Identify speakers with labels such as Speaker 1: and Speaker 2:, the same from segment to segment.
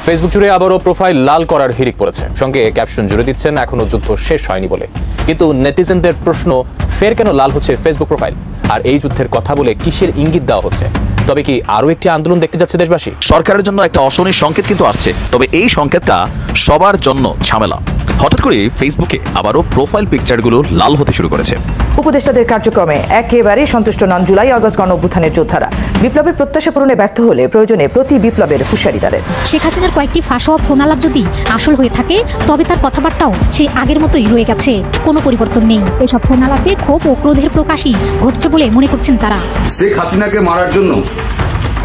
Speaker 1: Facebook জুড়ে আবারও profile লাল করার হিড়িক পড়েছে, সঙ্গে ক্যাপশন জুড়ে দিচ্ছেন এখনো যুদ্ধ শেষ হয়নি বলে। কিন্তু নেটিজেনদের প্রশ্ন, ফের কেন লাল হচ্ছে ফেসবুক প্রোফাইল, আর এই যুদ্ধের কথা বলে কিসের ইঙ্গিত দেওয়া হচ্ছে? তবে কি আরো একটি আন্দোলন দেখতে যাচ্ছে দেশবাসী?
Speaker 2: সরকারের জন্য একটা অশনির সংকেত কিন্তু আসছে, তবে এই সংকেতটা সবার জন্য ঝামেলা। হঠাৎ করে ফেসবুকে আবারও প্রোফাইল পিকচারগুলো লাল হতে শুরু করেছে।
Speaker 3: উপদেষ্টাদের কার্যক্রমে একেবারেই সন্তুষ্ট নন জুলাই আগস্ট গণ অভ্যুত্থানের যোদ্ধারা। বিপ্লবের প্রত্যাশা পূরণে ব্যর্থ হলে প্রয়োজনে প্রতি বিপ্লবের হুঁশিয়ারি তাদের।
Speaker 4: শেখ হাসিনার কয়েকটি ফাঁস হওয়া ফোনালাপ যদি আসল হয়ে থাকে, তবে তার কথাবার্তাও সেই আগের মতোই রয়ে গেছে, কোনো পরিবর্তন নেই। এসব ফোনালাপে ক্ষোভ ও ক্রোধের প্রকাশই ঘটছে বলে মনে করছেন তারা।
Speaker 5: শেখ হাসিনাকে মারার জন্য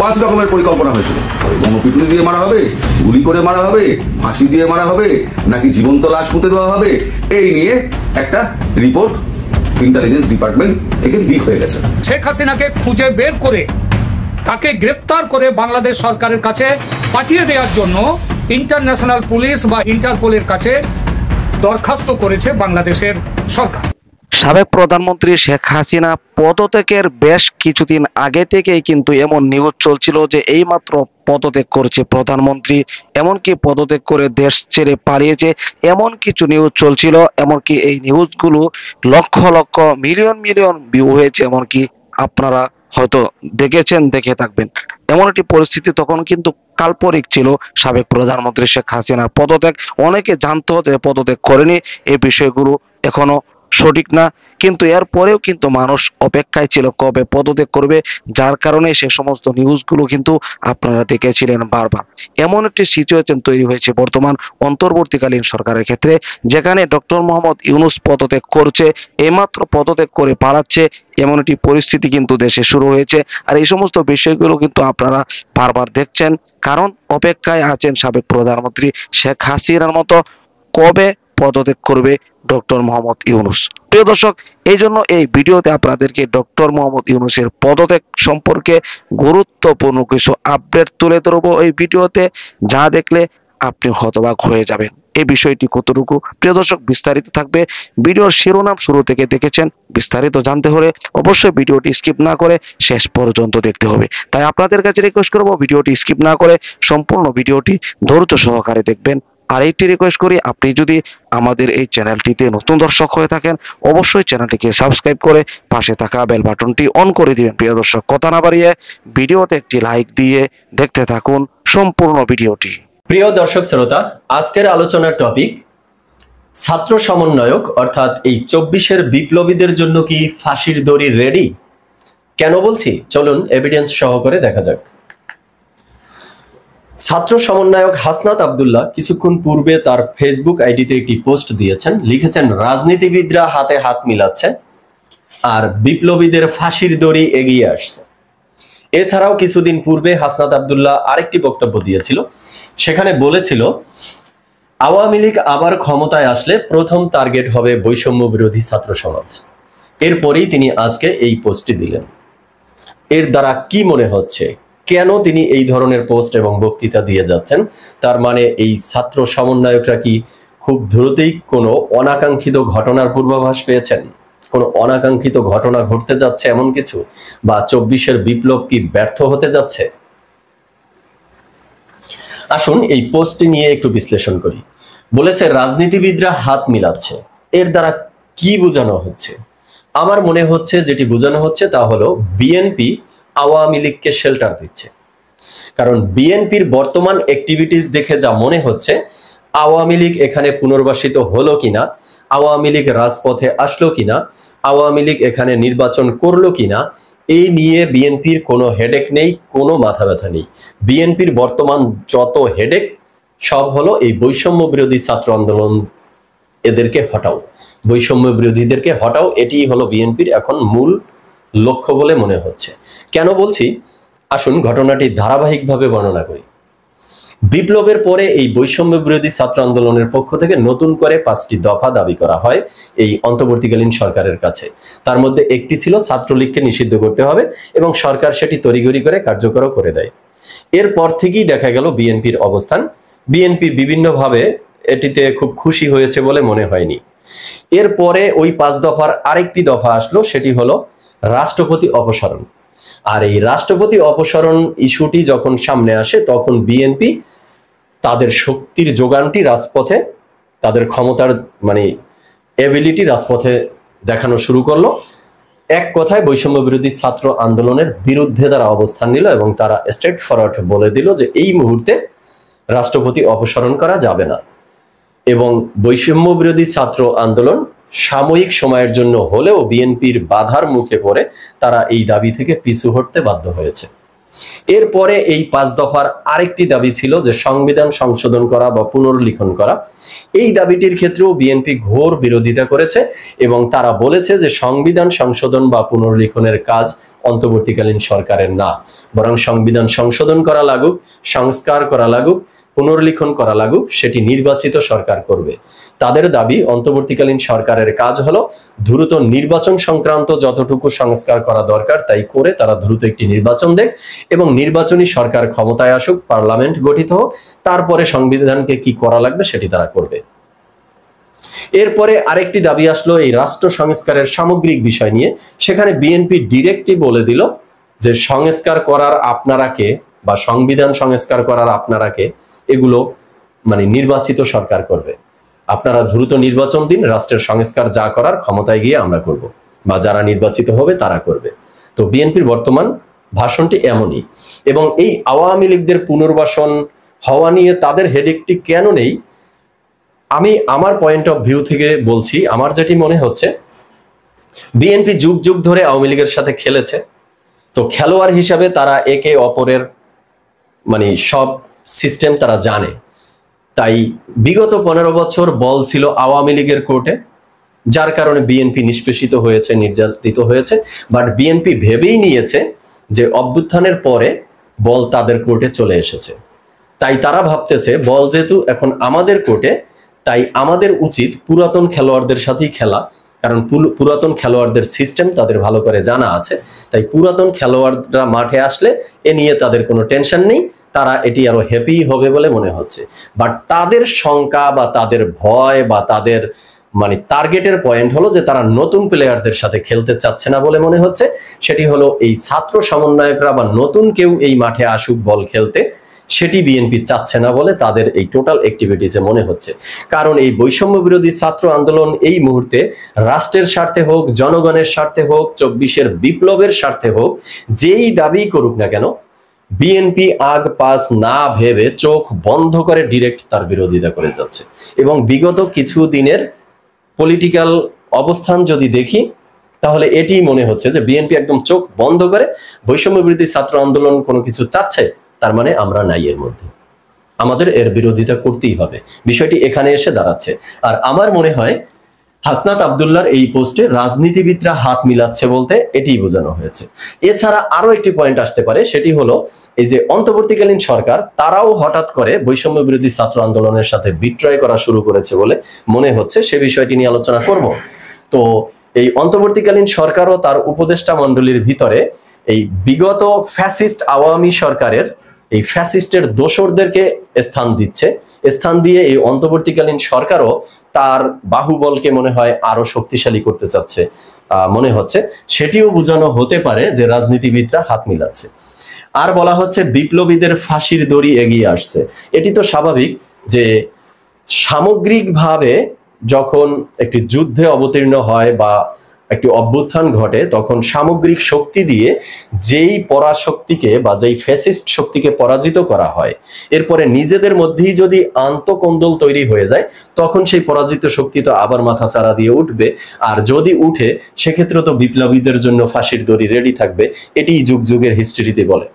Speaker 5: 5 রকমের পরিকল্পনা হয়েছিল। গণপিটুনি দিয়ে মারা হবে, গুলি করে মারা হবে, ফাঁসি দিয়ে মারা হবে, নাকি জীবন্ত লাশ পুঁতে দেওয়া হবে, এই নিয়ে একটা রিপোর্ট ইন্টেলিজেন্স ডিপার্টমেন্ট থেকে লিক হয়ে গেছে।
Speaker 6: শেখ হাসিনাকে খুঁজে বের করে তাকে গ্রেপ্তার করে বাংলাদেশ সরকারের কাছে পাঠিয়ে দেওয়ার জন্য ইন্টারন্যাশনাল পুলিশ বা ইন্টারপোলের কাছে দরখাস্ত করেছে বাংলাদেশের সরকার।
Speaker 7: সাবেক প্রধানমন্ত্রী শেখ হাসিনা পদত্যাগের বেশ কিছুদিন আগে থেকেই কিন্তু এমন নিউজ চলছিল যে এইমাত্র পদত্যাগ করেছে প্রধানমন্ত্রী, এমনকি পদত্যাগ করে দেশ ছেড়ে পালিয়েছে, এমন কিছু নিউজ চলছিল। এমনকি এই নিউজগুলো lakh lakh million million view হয়েছে, এমনকি আপনারা হয়তো দেখেছেন, দেখে থাকবেন। এমন একটি পরিস্থিতি তখন কিন্তু কাল্পনিক ছিল সাবেক প্রধানমন্ত্রী শেখ হাসিনার পদত্যাগ। অনেকে জানতো যে পদত্যাগ করেনি, এই বিষয়গুলো এখনো সঠিক না, কিন্তু এরপরেও কিন্তু মানুষ অপেক্ষায় ছিল কবে পদত্যাগ করবে, যার কারণে সে সমস্ত নিউজগুলো কিন্তু আপনারা দেখেছিলেন বারবার। এমন একটি সিচুয়েশন তৈরি হয়েছে বর্তমান অন্তর্বর্তীকালীন সরকারের ক্ষেত্রে, যেখানে ডক্টর মোহাম্মদ ইউনূস পদত্যাগ করছে, এইমাত্র পদত্যাগ করে পালাচ্ছে, এমন একটি পরিস্থিতি কিন্তু দেশে শুরু হয়েছে। আর এই সমস্ত বিষয়গুলো কিন্তু আপনারা বারবার দেখছেন, কারণ অপেক্ষায় আছেন সাবেক প্রধানমন্ত্রী শেখ হাসিনার মতো কবে পদত্যাগ করবে ডক্টর মোহাম্মদ ইউনূস। প্রিয় দর্শক, এই জন্য এই ভিডিওতে আপনাদেরকে ডক্টর মোহাম্মদ ইউনূসের পদত্যাগ সম্পর্কে গুরুত্বপূর্ণ কিছু আপডেট তুলে ধরবো এই ভিডিওতে, যা দেখলে আপনি হতবাক হয়ে যাবেন। এই বিষয়টি কতটুকু, প্রিয় দর্শক, বিস্তারিত থাকবে। ভিডিওর শিরোনাম শুরু থেকে দেখেছেন, বিস্তারিত জানতে হলে অবশ্যই ভিডিওটি স্কিপ না করে শেষ পর্যন্ত দেখতে হবে। তাই আপনাদের কাছে রিকোয়েস্ট করবো, ভিডিওটি স্কিপ না করে সম্পূর্ণ ভিডিওটি ধৈর্য সহকারে দেখবেন। আর এইটি রিকোয়েস্ট করি, আপনি যদি আমাদের এই চ্যানেলটিতে নতুন দর্শক হয়ে থাকেন, অবশ্যই চ্যানেলটিকে সাবস্ক্রাইব করে পাশে থাকা বেল বাটনটি অন করে দিবেন। প্রিয় দর্শক, কথা না বাড়িয়ে ভিডিওতে একটি লাইক দিয়ে দেখতে থাকুন সম্পূর্ণ ভিডিওটি।
Speaker 8: প্রিয় দর্শক শ্রোতা, আজকের আলোচনার টপিক ছাত্র সমন্বয়ক অর্থাৎ এই 24-এর বিপ্লবীদের জন্য কি ফাঁসির দড়ি রেডি? কেন বলছি, চলুন এভিডেন্স সহকারে দেখা যাক। ছাত্র সমন্বয়ক হাসনাত আব্দুল্লাহ কিছুক্ষণ পূর্বে তার ফেসবুক আইডিতে একটি পোস্ট দিয়েছেন, লিখেছেন রাজনীতিবিদরা হাতে হাত মিলাচ্ছে আর বিপ্লবীদের ফাঁসির দড়ি এগিয়ে আসছে। এছাড়াও কিছুদিন পূর্বে হাসনাত আব্দুল্লাহ আরেকটি বক্তব্য দিয়েছিল, সেখানে বলেছিল আওয়ামী লীগ আবার ক্ষমতায় আসলে প্রথম টার্গেট হবে বৈষম্য বিরোধী ছাত্র সমাজ। এরপরেই তিনি আজকে এই পোস্টটি দিলেন। এর দ্বারা কি মনে হচ্ছে, কেন তিনি এই ধরনের পোস্ট এবং বক্তৃতা দিয়ে যাচ্ছেন? তার মানে এই ছাত্র সমন্বয়করা কি খুব দ্রুতই কোনো অনাকাঙ্ক্ষিত ঘটনার পূর্বাভাস পেয়েছেন? কোনো অনাকাঙ্ক্ষিত ঘটনা ঘটতে যাচ্ছে এমন কিছু, বা 24-এর বিপ্লব কি ব্যর্থ হতে যাচ্ছে? আসুন এই পোস্টটি নিয়ে একটু বিশ্লেষণ করি। বলেছে রাজনীতিবিদরা হাত মিলাচ্ছে, এর দ্বারা কি বোঝানো হচ্ছে? আমার মনে হচ্ছে যেটি বোঝানো হচ্ছে তা হলো বিএনপি আওয়ামী লীগকে শেল্টার দিচ্ছে। কারণ বিএনপির বর্তমান অ্যাক্টিভিটিস দেখে যা মনে হচ্ছে, আওয়ামী লীগ এখানে পুনর্বাসিত হলো কিনা, আওয়ামী লীগ রাজপথে আসলো কিনা, আওয়ামী লীগ এখানে নির্বাচন করলো কিনা, এই নিয়ে বিএনপির কোনো হেডেক নেই, কোনো মাথা ব্যথা নেই। বিএনপির বর্তমান যত হেডেক সব হলো এই বৈষম্য বিরোধী ছাত্র আন্দোলন, এদেরকে হটাও, বৈষম্য বিরোধীদেরকে হটাও, এটি হলো বিএনপির এখন মূল লক্ষ্য বলে মনে হচ্ছে। কেন বলছি, আসুন ঘটনাটি ধারাবাহিকভাবে বর্ণনা করি। বিপ্লবের পরে এই বৈষম্য বিরোধী ছাত্র আন্দোলনের পক্ষ থেকে নতুন করে 5টি দফা দাবি করা হয় এই অন্তর্বর্তীকালীন সরকারের কাছে। তার মধ্যে একটি ছিল ছাত্রলীগকে নিষিদ্ধ করতে হবে, এবং সরকার সেটি তড়িঘড়ি করে কার্যকর করে দেয়। এরপর থেকেই দেখা গেল বিএনপির অবস্থান, বিএনপি বিভিন্নভাবে এটিতে খুব খুশি হয়েছে বলে মনে হয়নি। এরপরে ওই 5 দফার আরেকটি দফা আসলো, সেটি হলো রাষ্ট্রপতি অপসারণ। আর এই রাষ্ট্রপতি অপসারণ ইস্যুটি যখন সামনে আসে, তখন বিএনপি তাদের শক্তির যোগানটি রাজপথে, তাদের ক্ষমতার মানে এবিলিটি রাজপথে দেখানো শুরু করলো। এক কথায় বৈষম্য বিরোধী ছাত্র আন্দোলনের বিরুদ্ধে তারা অবস্থান নিল এবং তারা স্ট্রেট ফরওয়ার্ড বলে দিল যে এই মুহূর্তে রাষ্ট্রপতি অপসারণ করা যাবে না, এবং বৈষম্য বিরোধী ছাত্র আন্দোলন সাময়িক সময়ের জন্য হলেও বিএনপির বাধার মুখে পড়ে তারা এই দাবি থেকে পিছু হটতে বাধ্য হয়েছে। এরপরে এই 5 দফার আরেকটি দাবি ছিল যে সংবিধান সংশোধন করা বা পুনর্লিখন করা। এই দাবিটির ক্ষেত্রেও বিএনপি ঘোর বিরোধিতা করেছে এবং তারা বলেছে যে সংবিধান সংশোধন বা পুনর্লিখনের কাজ অন্তর্বর্তীকালীন সরকারের না, বরং সংবিধান সংশোধন করা লাগুক, সংস্কার করা লাগুক, পুনর্লিখন করা লাগুক, সেটি নির্বাচিত সরকার করবে। তাদের দাবি অন্তর্বর্তীকালীন সরকারের কাজ হলো দ্রুত নির্বাচন সংক্রান্ত যতটুকু সংস্কার করা দরকার তাই করে তারা দ্রুত একটি নির্বাচন দেখ এবং নির্বাচনী সরকার ক্ষমতায় আসুক, পার্লামেন্ট গঠিত হোক, তারপরে সংবিধানকে কি করা লাগবে সেটি তারা করবে। এরপরে আরেকটি দাবি আসলো এই রাষ্ট্র সংস্কারের সামগ্রিক বিষয় নিয়ে। সেখানে বিএনপি ডিরেক্টলি বলে দিল যে সংস্কার করার আপনারা কে বা সংবিধান সংস্কার করার আপনারা কে, এগুলো মানে নির্বাচিত সরকার করবে। আপনারা দ্রুত নির্বাচন দিন, রাষ্ট্রের সংস্কার যা করার ক্ষমতায় গিয়ে আমরা করব, বা যারা নির্বাচিত হবে তারা করবে। তো বিএনপির বর্তমান ভাষণটি এমনই, এবং এই আওয়ামী লীগদের পুনর্বাসন হওয়া নিয়ে তাদের হেডেকটি কেন নেই, আমি আমার পয়েন্ট অফ ভিউ থেকে বলছি। আমার যেটি মনে হচ্ছে, বিএনপি যুগ যুগ ধরে আওয়ামী লীগের সাথে খেলেছে, তো খেলোয়াড় হিসাবে তারা একে অপরের মানে সব সিস্টেম তারা জানে। তাই বিগত 15 বছর বল ছিল আওয়ামী লীগের কোর্টে, যার কারণে বিএনপি নিষ্পেষিত হয়েছে, নির্যাতিত হয়েছে। বাট বিএনপি ভেবেই নিয়েছে যে অভ্যুত্থানের পরে বল তাদের কোর্টে চলে এসেছে, তাই তারা ভাবতেছে বল যেহেতু এখন আমাদের কোর্টে, তাই আমাদের উচিত পুরাতন খেলোয়াড়দের সাথেই খেলা, কারণ পুরাতন খেলোয়াড়দের সিস্টেম তাদের ভালো করে জানা আছে। তাই পুরাতন খেলোয়াড়রা মাঠে আসলে এ নিয়ে তাদের কোনো টেনশন নেই, তারা এটি আরো হ্যাপি হবে বলে মনে হচ্ছে। বাট তাদের শঙ্কা বা তাদের ভয় বা তাদের মানে টার্গেটের পয়েন্ট হলো যে তারা নতুন প্লেয়ারদের সাথে খেলতে চাচ্ছে না বলে মনে হচ্ছে। সেটি হলো এই ছাত্র সমন্বয়করা বা নতুন কেউ এই মাঠে আসুক বল খেলতে, সেটি বিএনপি চাচ্ছে না বলে তাদের এই টোটাল অ্যাক্টিভিটিসে মনে হচ্ছে। কারণ এই বৈষম্য বিরোধী ছাত্র আন্দোলন এই মুহূর্তে রাষ্ট্রের স্বার্থে হোক, জনগণের স্বার্থে হোক, 24-এর বিপ্লবের স্বার্থে হোক, যেই দাবি করুক না কেন, বিএনপি আগ পাস না ভেবে চোখ বন্ধ করে ডিরেক্ট তার বিরোধিতা করে যাচ্ছে। এবং বিগত কিছু দিনের পলিটিক্যাল অবস্থান যদি দেখি, তাহলে এটি মনে হচ্ছে যে বিএনপি একদম চোখ বন্ধ করে বৈষম্য বিরোধী ছাত্র আন্দোলন কোনো কিছু চাচ্ছে, তার মানে আমরা নাই এর মধ্যে, আমাদের এর বিরোধিতা করতেই হবে। বিষয়টি এখানে এসে দাঁড়াচ্ছে। আর আমার মনে হয় হাসনাত আব্দুল্লাহর এই পোস্টে রাজনীতিবিদরা হাত মিলাচ্ছে বলতে এটিই বোঝানো হয়েছে। এছাড়া আরো একটি পয়েন্ট আসতে পারে, সেটি হলো এই যে অন্তর্বর্তীকালীন সরকার, তারাও হঠাৎ করে বৈষম্য বিরোধী ছাত্র আন্দোলনের সাথে বিট্রয় করা শুরু করেছে বলে মনে হচ্ছে। সে বিষয়টি নিয়ে আলোচনা করব। তো এই অন্তর্বর্তীকালীন সরকারও তার উপদেষ্টা মণ্ডলীর ভিতরে এই বিগত ফ্যাসিস্ট আওয়ামী সরকারের এই ফ্যাসিস্টের দোসরদেরকে স্থান দিচ্ছে। স্থান দিয়ে এই অন্তর্বর্তীকালীন সরকারও তার বাহুবলকে মনে হয় আরো শক্তিশালী করতে চাচ্ছে মনে হচ্ছে। সেটিও বোঝানো হতে পারে যে রাজনীতিবিদরা হাত মিলাচ্ছে। আর বলা হচ্ছে বিপ্লবীদের ফাঁসির দড়ি এগিয়ে আসছে। এটি তো স্বাভাবিক যে সামগ্রিকভাবে যখন একটি যুদ্ধে অবতীর্ণ হয় বা একটি অভ্যুত্থান ঘটে, তখন সামগ্রিক শক্তি দিয়ে যেই পরাশক্তিকে বা যেই ফ্যাসিস্ট শক্তিকে পরাজিত করা হয়, এরপরে নিজেদের মধ্যেই যদি আন্তঃকন্দল তৈরি হয়ে যায়, তখন সেই পরাজিত শক্তি তো আবার মাথা চাড়া দিয়ে উঠবে। আর যদি উঠে, সেক্ষেত্রে তো বিপ্লবীদের জন্য ফাঁসির দড়ি রেডি থাকবে। এটি যুগ যুগের হিস্ট্রিতে বলে,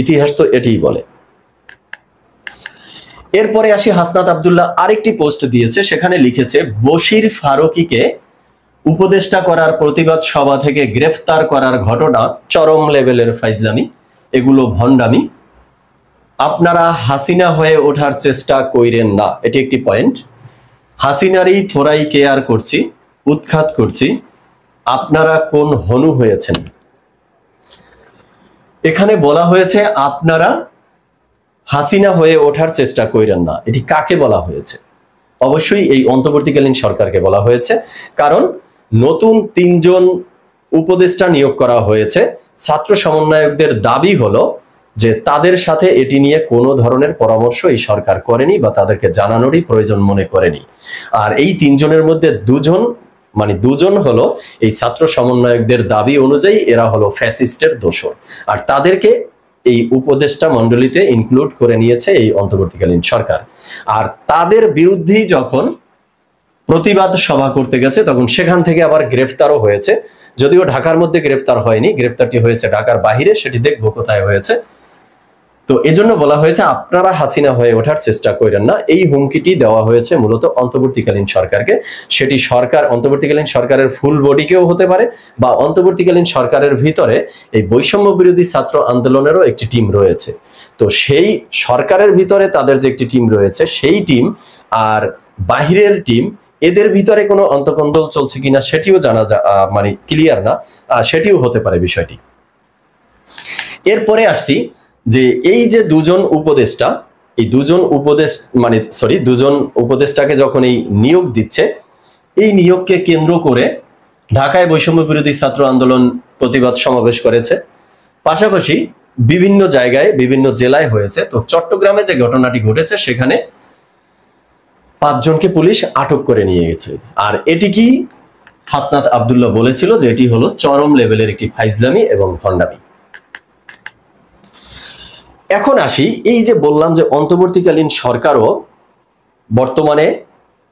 Speaker 8: ইতিহাস তো এটিই বলে। এরপরে আসি, হাসনাত আব্দুল্লাহ আরেকটি পোস্ট দিয়েছে, সেখানে লিখেছে বশির ফারুকীকে উপদেষ্টা করার প্রতিবাদ সভা থেকে গ্রেফতার করার ঘটনা চরম লেভেলের ফাইজলামি, এগুলো ভণ্ডামি, আপনারা হাসিনা হয়ে ওঠার চেষ্টা কইরেন না। এটি একটি পয়েন্ট। হাসিনারই থোড়াই কেয়ার করছি, উৎখাত করছি, আপনারা কোন হনু হয়েছেন। এখানে বলা হয়েছে আপনারা হাসিনা হয়ে ওঠার চেষ্টা কইরেন না। এটি কাকে বলা হয়েছে? অবশ্যই এই অন্তর্বর্তীকালীন সরকারকে বলা হয়েছে, কারণ নতুন 3 জন উপদেষ্টা নিয়োগ করা হয়েছে। ছাত্র সমন্বয়কদের দাবি হলো যে তাদের সাথে এটি নিয়ে কোনো ধরনের পরামর্শ এই সরকার করেনি বা তাদেরকে জানানোরই প্রয়োজন মনে করেনি। আর এই তিনজনের মধ্যে দুজন হলো এই ছাত্র সমন্বয়কদের দাবি অনুযায়ী এরা হলো ফ্যাসিস্টের দোসর, আর তাদেরকে এই উপদেষ্টা মণ্ডলীতে ইনক্লুড করে নিয়েছে এই অন্তর্বর্তীকালীন সরকার। আর তাদের বিরুদ্ধেই যখন প্রতিবাদ সভা করতে গেছে তখন সেখান থেকে আবার গ্রেফতারও হয়েছে, যদিও ঢাকার মধ্যে গ্রেফতার হয়নি, গ্রেফতারটি হয়েছে ঢাকার বাহিরে, সেটি দেখবো কোথায় হয়েছে। তো এজন্য বলা হয়েছে আপনারা হাসিনা হয়ে ওঠার চেষ্টা করেন না, এই হুমকিটি দেওয়া হয়েছে মূলত অন্তর্বর্তীকালীন সরকারকে। সেটি অন্তর্বর্তীকালীন সরকারের ফুল বডিকেও হতে পারে বা অন্তর্বর্তীকালীন সরকারের ভিতরে এই বৈষম্য বিরোধী ছাত্র আন্দোলনেরও একটি টিম রয়েছে। তো সেই সরকারের ভিতরে তাদের যে একটি টিম রয়েছে সেই টিম আর বাহিরের টিম, এদের ভিতরে কোনো অন্তকন্দল চলছে কিনা সেটিও জানা ক্লিয়ার না, সেটিও হতে পারে বিষয়টি। এরপরে আসছি যে এই যে দুজন উপদেষ্টাকে যখন এই নিয়োগ দিচ্ছে, এই নিয়োগকে কেন্দ্র করে ঢাকায় বৈষম্য বিরোধী ছাত্র আন্দোলন প্রতিবাদ সমাবেশ করেছে, পাশাপাশি বিভিন্ন জায়গায় বিভিন্ন জেলায় হয়েছে। তো চট্টগ্রামে যে ঘটনাটি ঘটেছে সেখানে 5 জনকে পুলিশ আটক করে নিয়ে গেছে। আর এটি কি হাসনাত আব্দুল্লাহ বলেছিল যে এটি হলো চরম লেভেলের একটি ফাইজলামি এবং ভণ্ডামি। এখন আসি, এই যে বললাম যে অন্তর্বর্তীকালীন সরকারও বর্তমানে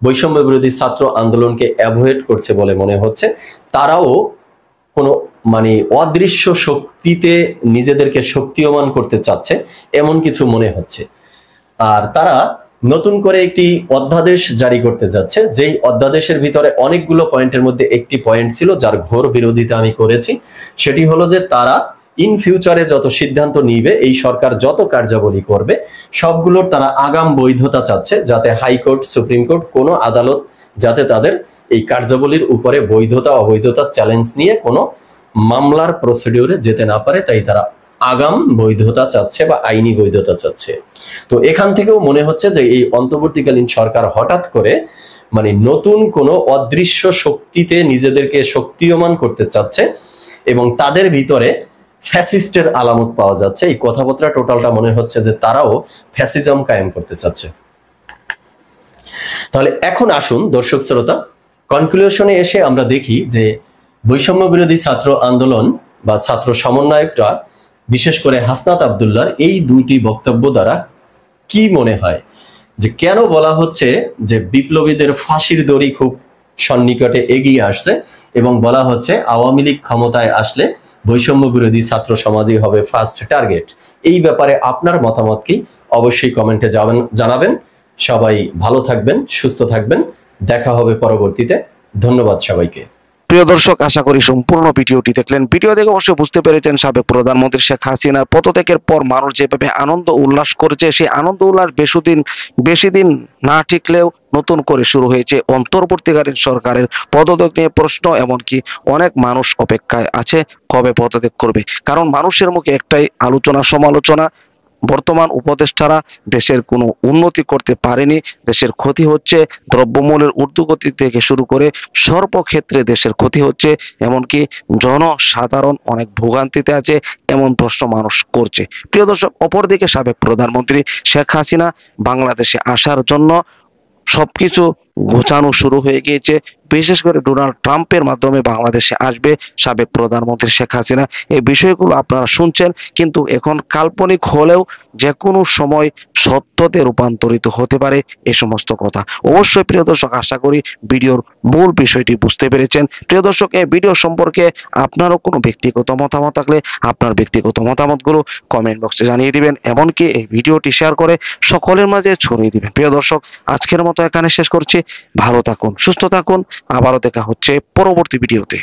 Speaker 8: বৈষম্য বিরোধী ছাত্র আন্দোলনকে অ্যাভয়েড করছে বলে মনে হচ্ছে, তারাও কোনো অদৃশ্য শক্তিতে নিজেদেরকে শক্তিমান করতে চাচ্ছে এমন কিছু মনে হচ্ছে। আর তারা নতুন করে একটি অধ্যাদেশ জারি করতে যাচ্ছে, যেই অধ্যাদেশের ভিতরে অনেকগুলো পয়েন্টের মধ্যে একটি পয়েন্ট ছিল যার ঘোর বিরোধিতা আমি করেছি। সেটি হলো যে তারা ইন ফিউচারে যত সিদ্ধান্ত নিবে, এই সরকার যত কার্যাবলী করবে সবগুলোর তারা আগাম বৈধতা চাচ্ছে, যাতে হাইকোর্ট সুপ্রিম কোর্ট কোনো আদালত যাতে তাদের এই কার্যাবলীর উপরে বৈধতা অবৈধতা চ্যালেঞ্জ নিয়ে কোনো মামলার প্রসিডিউরে যেতে না পারে, তাই তারা আগাম বৈধতা চাচ্ছে বা আইনি বৈধতা চাচ্ছে। তো এখান থেকেও মনে হচ্ছে যে এই অন্তর্বর্তীকালীন সরকার হঠাৎ করে নতুন কোনো অদৃশ্য শক্তিতে নিজেদেরকে শক্তিমান করতে চাচ্ছে এবং তাদের ভিতরে ফ্যাসিস্টের আলামত পাওয়া যাচ্ছে। এই কথাবার্তা টোটালটা মনে হচ্ছে যে তারাও ফ্যাসিজম কায়েম করতে চাচ্ছে। তাহলে এখন আসুন দর্শক শ্রোতা, কনক্লুশনে এসে আমরা দেখি যে বৈষম্য বিরোধী ছাত্র আন্দোলন বা ছাত্র সমন্বয়করা, বিশেষ করে হাসনাত আব্দুল্লাহর এই দুইটি বক্তব্য দ্বারা কি মনে হয় যে কেন বলা হচ্ছে যে বিপ্লবীদের ফাঁসির দড়ি খুব সন্নিকটে এগিয়ে আসছে এবং বলা হচ্ছে আওয়ামী লীগ ক্ষমতায় আসলে বৈষম্য বিরোধী ছাত্র সমাজই হবে ফার্স্ট টার্গেট। এই ব্যাপারে আপনার মতামত কি অবশ্যই কমেন্টে জানাবেন। সবাই ভালো থাকবেন, সুস্থ থাকবেন, দেখা হবে পরবর্তীতে। ধন্যবাদ সবাইকে।
Speaker 7: প্রিয় দর্শক, আশা করি সম্পূর্ণ ভিডিওটি দেখলেন। ভিডিও দেখে অবশ্যই বুঝতে পেরেছেন সাবেক প্রধানমন্ত্রী শেখ হাসিনার পদত্যাগের পর মানুষ যেভাবে আনন্দ উল্লাস করেছে, সেই আনন্দ উল্লাস বেশি দিন না টিকলেও নতুন করে শুরু হয়েছে অন্তর্বর্তীকালীন সরকারের পদত্যাগ নিয়ে প্রশ্ন। এমনকি অনেক মানুষ অপেক্ষায় আছে কবে পদত্যাগ করবে, কারণ মানুষের মুখে একটাই আলোচনা সমালোচনা, বর্তমান উপদেষ্টারা দেশের কোনো উন্নতি করতে পারেনি, দেশের ক্ষতি হচ্ছে, দ্রব্যমূল্যের ঊর্ধ্বগতি থেকে শুরু করে সর্বক্ষেত্রে দেশের ক্ষতি হচ্ছে, এমনকি জনসাধারণ অনেক ভোগান্তিতে আছে, এমন প্রশ্ন মানুষ করছে। প্রিয় দর্শক, অপরদিকে সাবেক প্রধানমন্ত্রী শেখ হাসিনা বাংলাদেশে আসার জন্য সবকিছু গোছানো শুরু হয়ে গিয়েছে। বিশেষ করে ডোনাল্ড ট্রাম্পের মাধ্যমে বাংলাদেশে আসবে সাবেক প্রধানমন্ত্রী শেখ হাসিনা। এই বিষয়গুলো আপনারা শুনছেন, কিন্তু এখন কাল্পনিক হলেও যে কোনো সময় সত্যতে রূপান্তরিত হতে পারে এই সমস্ত কথা। অবশ্যই প্রিয় দর্শক, আশা করি ভিডিওর মূল বিষয়টি বুঝতে পেরেছেন। প্রিয় দর্শক, এই ভিডিও সম্পর্কে আপনারও কোনো ব্যক্তিগত মতামত থাকলে আপনার ব্যক্তিগত মতামতগুলো কমেন্ট বক্সে জানিয়ে দিবেন, এমনকি এই ভিডিওটি শেয়ার করে সকলের মাঝে ছড়িয়ে দিবেন। প্রিয় দর্শক, আজকের মতো এখানে শেষ করছি। ভালো থাকুন, সুস্থ থাকুন, আবারও দেখা হচ্ছে পরবর্তী ভিডিওতে।